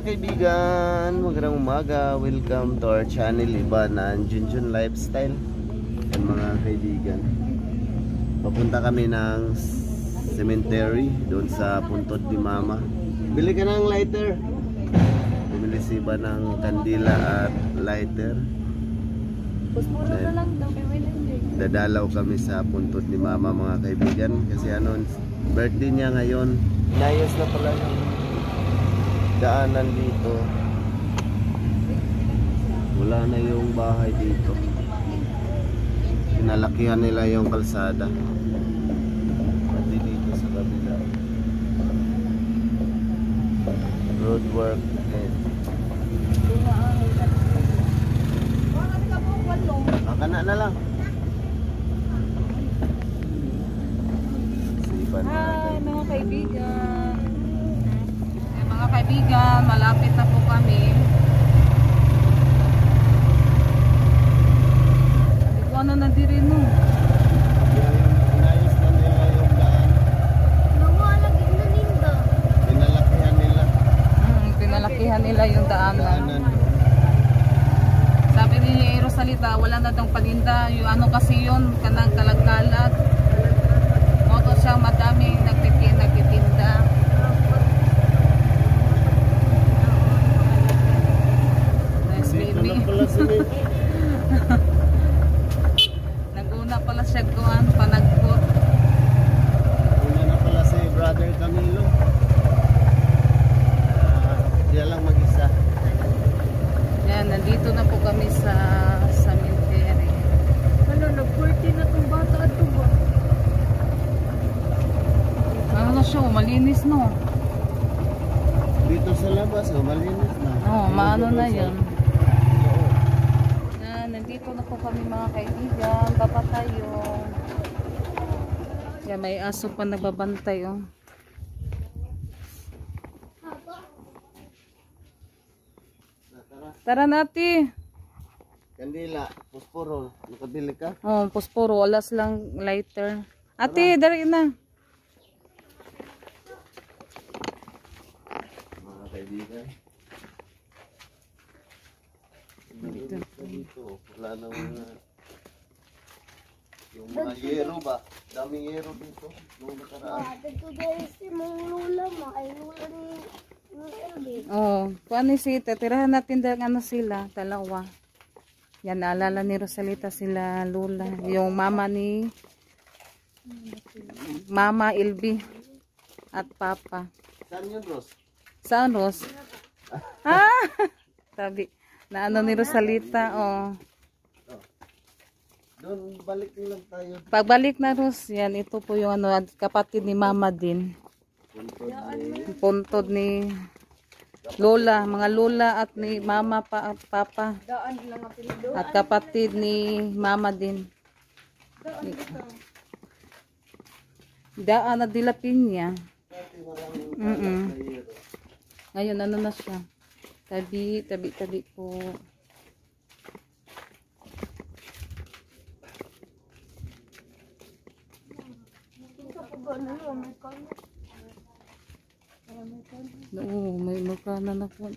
mga kaibigan, magandang umaga. Welcome to our channel, Ibanan Junjun Lifestyle. Yan mga kaibigan, papunta kami ng cemetery doon sa puntod ni Mama. Bili ka ng lighter. Bumili si Iba ng kandila at lighter. Dadalaw kami sa puntod ni Mama mga kaibigan, kasi birthday niya ngayon. Inayos na pala yung daanan dito. Wala na yung bahay dito. Pinalakihan nila yung kalsada. Pati dito sa kabila. Road work. Kana na lang. Hi mga kaibigan. Mga kaibigan, malapit na po kami. Ano na di rin no? Inayos na nila yung daan. Nawalagin na ninda. Pinalakihan nila. Pinalakihan nila yung daanan. Sabi ni Rosalita, wala na daw paninda. Yung ano kasi yun, kanang kalagkalag. Moto siya, madaming nagtitinda. Nice baby. Naguna pala siya kuhan, panagkot. Una na pala si Brother Camilo. Diyan lang mag-isa. Yan, nandito na po kami sa cemetery. Ano, nag-40 na itong bata at ito ba? Ano na siya, malinis no? Dito sa labas, malinis na. Oo, maano na yan. Nandito na po kami mga kaibigan. Baba tayo. Yan, may aso pa nagbabantay oh. Tara nati. Kandila, posporo, nakabili ka? Oh, posporo, alas lang lighter. Ate, dari na. Mga kaibigan. Dito, wala nang yung mga yero ba? Daming yero dito. Nung nakaraan. Dito guys, si mong lula mo, ay lula ni Elvin. Oh, kuan ni Sita, tirahan natin dahil ano sila, dalawa. Yan, naalala ni Rosalita sila Lula, yung mama ni Mama Ilby at Papa. Saan yun, Ros? Saan, Ros? Ah! Sabi, na ano ni Rosalita, oh. Doon, balik lang tayo. Pagbalik na, Ros, yan, ito po yung ano, kapatid ni Mama din. Puntod ni Lola, mga Lola at ni Mama pa, Papa. At kapatid ni Mama din. Daan na Dilapinya. Ngayon ano na siya? Tabi po. Oo, may makana na po.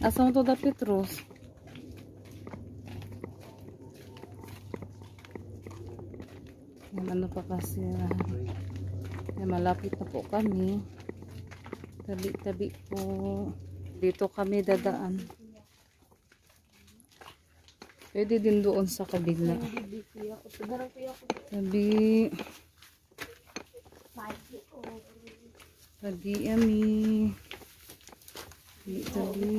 Asa mo to da Petros? Yan, ano pa kasi yan, malapit na po kami. Tabi po. Dito kami dadaan. Pwede din doon sa kabila. Tabi. Tabi ami. Tabi.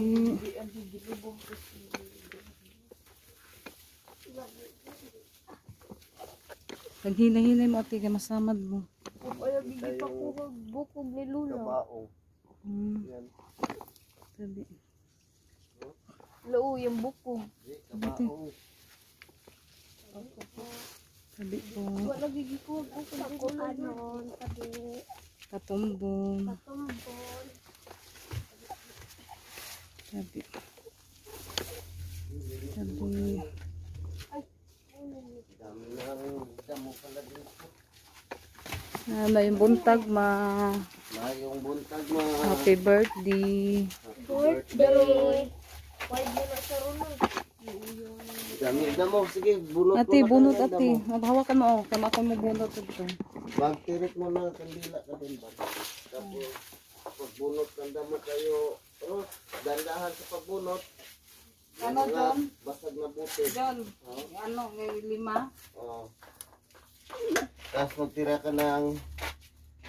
Paghinay-hinay mo ati, masamad mo. Ay, bigay pa ko bukog ni Lula. Kabaong. Yan. Tabi. Loo, yung buko. Kabaong. Sabi po, Wala gigikuwag ang kanon, sabi, katumbong. katumbon. Sabi. Sabi. Dami ng damo pala dito. May buntag ma. Mayong buntag mo. Happy birthday. Birthday. Why mo na sa runod? Dami damo. Sige, bunot Ate, mo na bunot kami ng ate. damo. Hawakan mo. Kama ako mo bunot ito. Magtirik mo na kandila ka din ba? Tapos pagbunot ng damo kayo. Pero dandahan sa pagbunot. Ano, John? Basag na buti. John, ano, may 5. Oo. Tapos magtira ka ng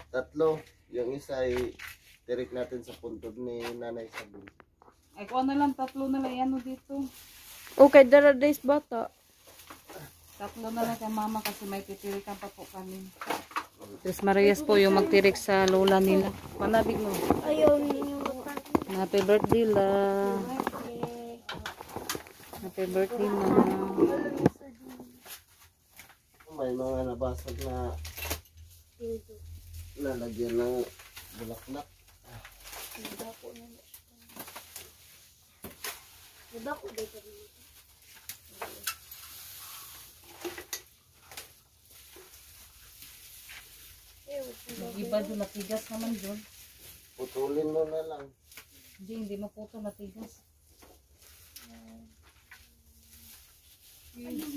3. Yung isa ay tirik natin sa puntod ni Nanay Sabin. Ay, kuha na lang, 3 na lang. Ano dito? Okay, dara days bata. 3 na lang kay mama kasi may titirikan pa po kami. Tres Marias po yung magtirik sa lola nila. Panabig mo. Ayun. Happy birthday la. Happy birthday na. May mga nabasag na nalagyan ng bulaklak. Iba doon, matigas naman doon. Putulin mo na lang. Hindi maputo, matigas. Pwede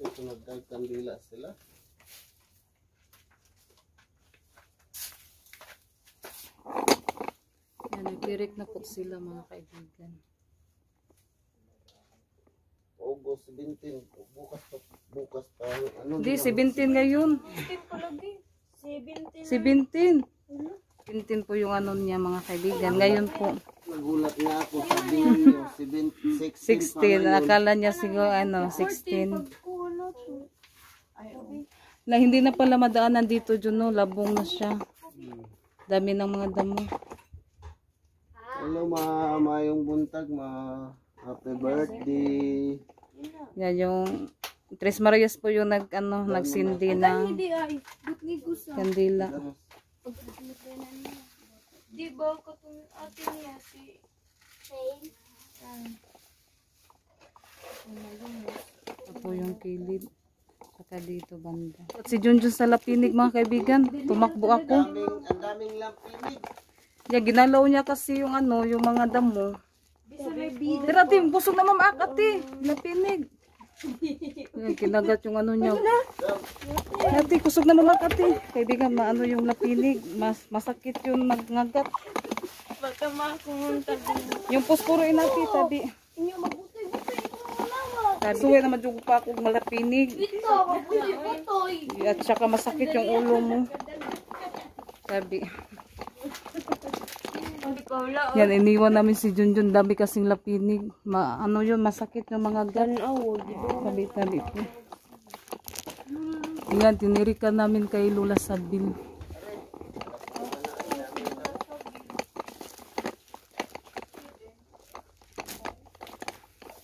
ito nagkandila sila. Yan, nagtirik na po sila mga kaibigan. August 17. Bukas pa. Ano Hindi, 17 ngayon. 17. 17 po yung ano niya mga kaibigan. Ngayon po, Nagulat nga ako, sabihin niyo, 16 16. Akala niya siguro ano, 16. Na hindi na pala madaanan dito, Juno. Labong na siya. Dami ng mga damo. Hello, mayong buntag, happy birthday. Yan yung Tres Marias po yung nagsindi ng kandila. Di ba katong ate niya si Shane? Ito po yung kilid. Saka dito banda. At si Junjun sa lapinig mga kaibigan. Tumakbo ako. Ang daming lampinig. Yeah, ginalaw niya kasi yung yung mga damo. Pero ate, busog na mamakati. Lapinig. Yan, kinagat yung niya. Ate, kusog na mamakati. Kaibigan, maano yung lapinig. Masakit yung nagngagat. Baka makumunta din. Yung puspuroin natin, tabi. Inyo mabutoy-butoy itong malawa. Suwe naman yung pa akong malapinig. Ito, mabutoy-butoy. At saka masakit yung ulo mo. Sabi. Yan, iniwan namin si Junjun. Dami kasing lapinig. Masakit yung mga gat. Tabi po. Yan, tinirikan namin kay Lola Sabil.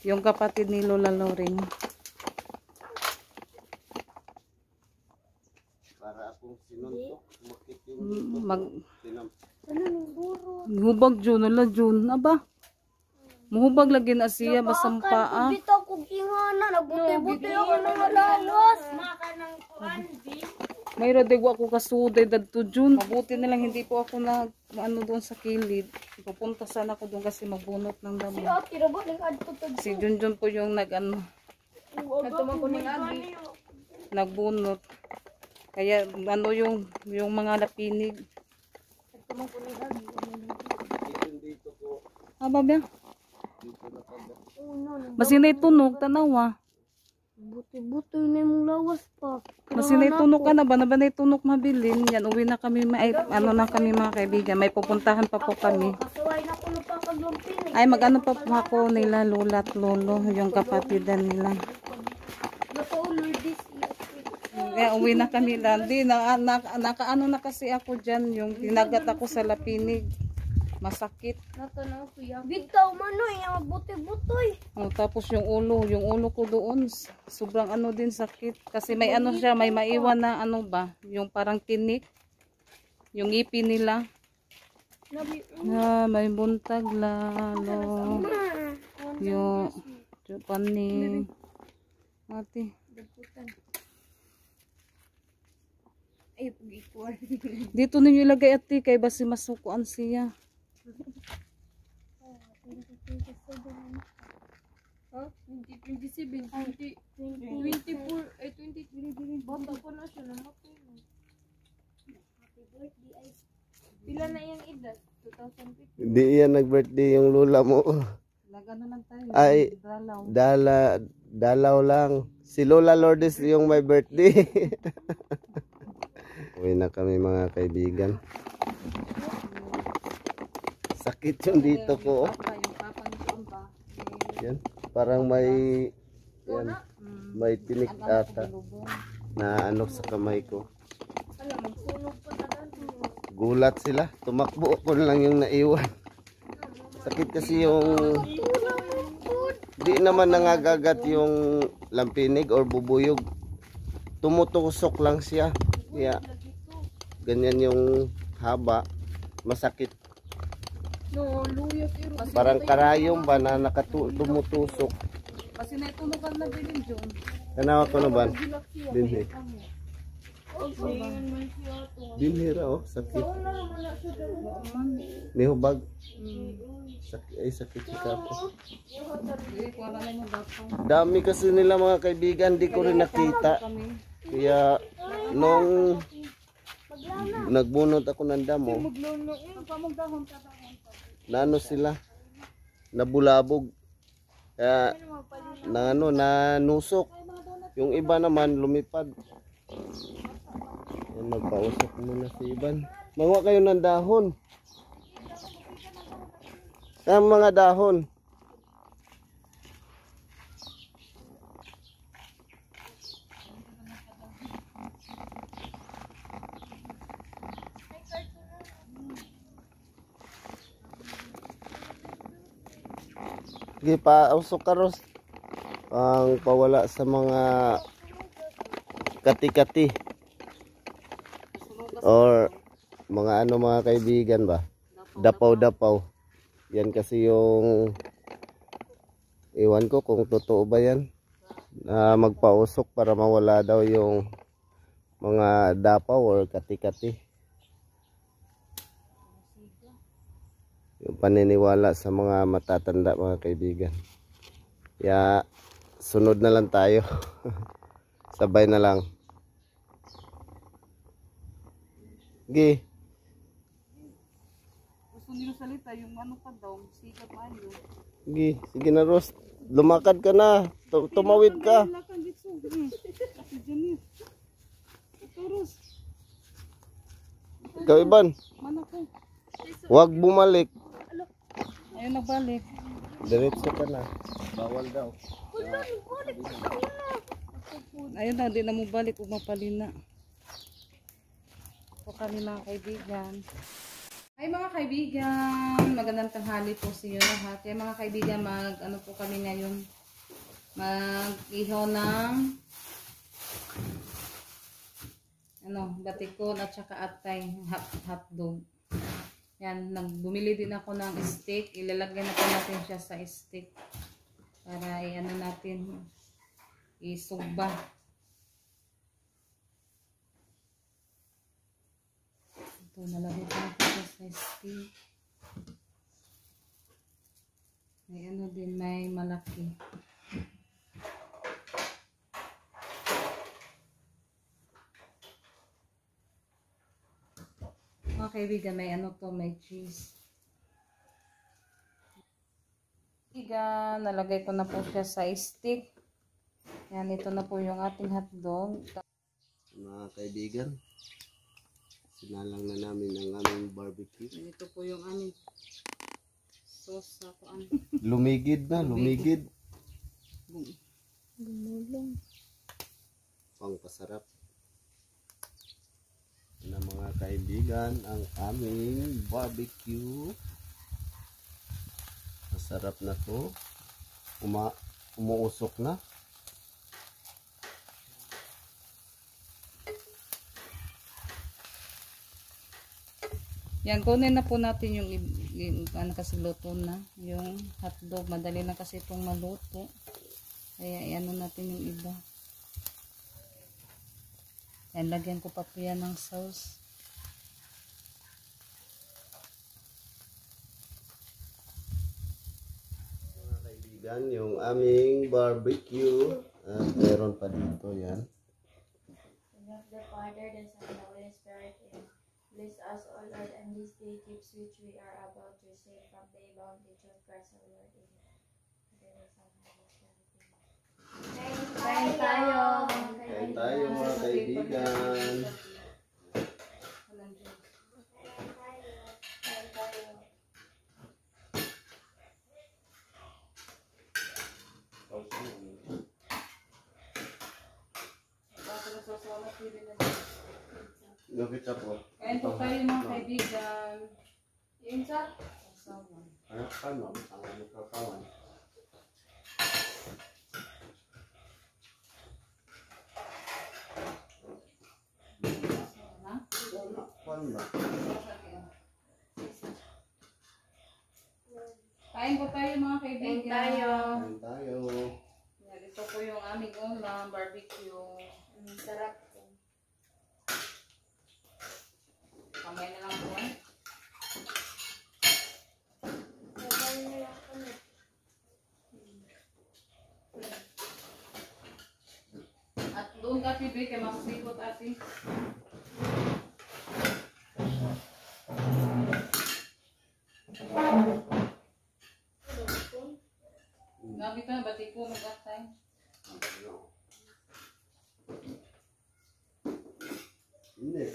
Yung kapatid ni Lola Loring. Para akong sinuntok, sumakit yung Hubag Jun, wala Jun. Aba. Muhubag lagi na siya, basang paa. Dito ko gingana, nagbutoy-butoy ako ng malalos. Maka ng kuan, May radegwa ako kasuday dadto Jun. Mabuti na lang hindi po ako doon sa kilid. Pupunta sana ako doon kasi magbunot ng damo. si ate rabo nag-adto Si Junjun po yung nagbunot. Kaya yung mga lapinig. dito ko. Babya. Masinay tunog, tanawa. Butoy-butoy na yung lawas pa. Masinay tunog ka na ba? Nabanay tunog mabilin. Yan, uwi na kami. Na kami mga kaibigan. May pupuntahan pa po kami. Kasaway na ko na pa kaglumpin. Ay, mag-ano pa po ako nila, Lola at Lolo, yung kapatidan nila. Napaulor this year. Kaya uwi na kami lang. Di, nakaano na kasi ako dyan, yung tinagat ako sa lapinig. Masakit. Bitaw manoy, ang buti-butoy. Oh, tapos yung ulo ko doon, sobrang ano din sakit. Kasi may ano siya, may maiwan na ano ba, yung parang tinik. Yung ngipin nila. May buntag lalo. Yung paning. Ate. Dito ninyo ilagay ate, kay basi masukuan siya. Huh? 2027, 24, 23, bata pa na siya, namatay na. Happy birthday, ay. Pila na yung edad? 2015. Hindi yan nag-birthday yung lula mo. Nagano lang tayo. Ay, dalaw lang. Si Lola Lourdes yung may birthday. Uwi na kami mga kaibigan. Sakit yung dito ko. Yung papa ni ba? Yan. Parang may may tinik ata na ano sa kamay ko. Alam, magsunog pa na Gulat sila. Tumakbo ko lang yung naiwan. Sakit kasi yung di naman nangagagat yung lampinig or bubuyog. Tumutusok lang siya. Kaya ganyan yung haba. Masakit. No, luya pero. Parang karayom ba na tumutusok. Kasi naitunugan na bilin dyan. Tanawa ko na ba? Dinhi. Dinhira oh. Sakit. Nihubag. Sakit si Kapo. Dami kasi nila mga kaibigan. Di ko rin nakita. Kaya nung nagbunot ako ng damo, naano sila, nabulabog, kaya nanusok. Yung iba naman lumipad. Magpausok muna si Iban. Manguha kayo ng dahon. Ang mga dahon. Sige, pausok ka Ros. Ang pawala sa mga kati-kati. Or mga ano mga kaibigan ba? Dapaw-dapaw. Yan kasi yung iwan ko kung totoo ba yan. Magpausok para mawala daw yung mga dapaw or kati-kati. Yung paniniwala sa mga matatanda mga kaibigan. Kaya sunod na lang tayo. Sabay na lang. Sige. Gusto nila salita yung ano pa daw, sikat mayo. Sige, sige na Ros. Lumakad ka na. Tumawid ka. Ikaw Iban. Huwag bumalik. Ayun nagbalik. Diretso ka na. Bawal daw. Ayun na, di na mo balik kung mapalina. Po kami mga kaibigan. Ay mga kaibigan, magandang tanghali po sa inyo lahat. Kaya mga kaibigan, ano po kami ngayon, mag-ihaw ng batikon at saka atay, hotdog. Yan, bumili din ako ng steak. Ilalagay na po natin siya sa steak para natin isugba. Ito, nalagay ko na po siya sa steak. May din, may malaki. Mga kaibigan, may may cheese. Kaibigan, nalagay ko na po siya sa steak. Yan, ito na po yung ating hotdog. Mga kaibigan, sinalang na namin ang aming barbecue. Ito po yung aming sauce sa kuan. Lumigid na, lumigid. Gumulong. Pang pasarap. na mga kaibigan ang aming barbecue. Masarap na to. Umuusok na. Yan, kunin na po natin yung ano kasi luto na. Yung hotdog, madali na kasi itong maluto. Kaya iano natin yung iba. Yan, lagyan ko pa po yan ng sauce. Mga kaibigan, yung aming barbecue. At meron pa dito yan. In of the Father, the Son, and the Holy Spirit, and bless us, O Lord, and this day gifts which we are about to receive from the bounty of Christ our Lord. Amen. Kain tayo. Kain tayo mga kaibigan. Kain tayo. Gawin sa po. Kain po tayo mga kaibigan. Yun sa? Ano ka no? Ang ano katawan. Pan ba? Kain po tayo mga kaibigan. Kain tayo. Kain tayo. Yan, ito po yung aming ulam, barbecue. Sarap po. Kamay na lang po. At doon ka, Pibi, kaya makasikot ate. Gabi ka, bati ko mag-atay. Hindi.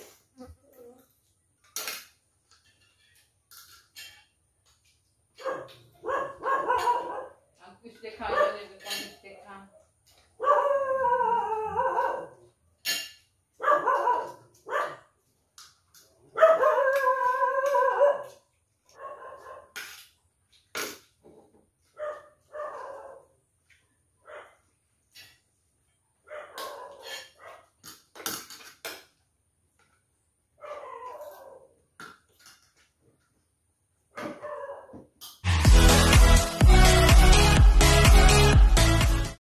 Ang fish de kayo.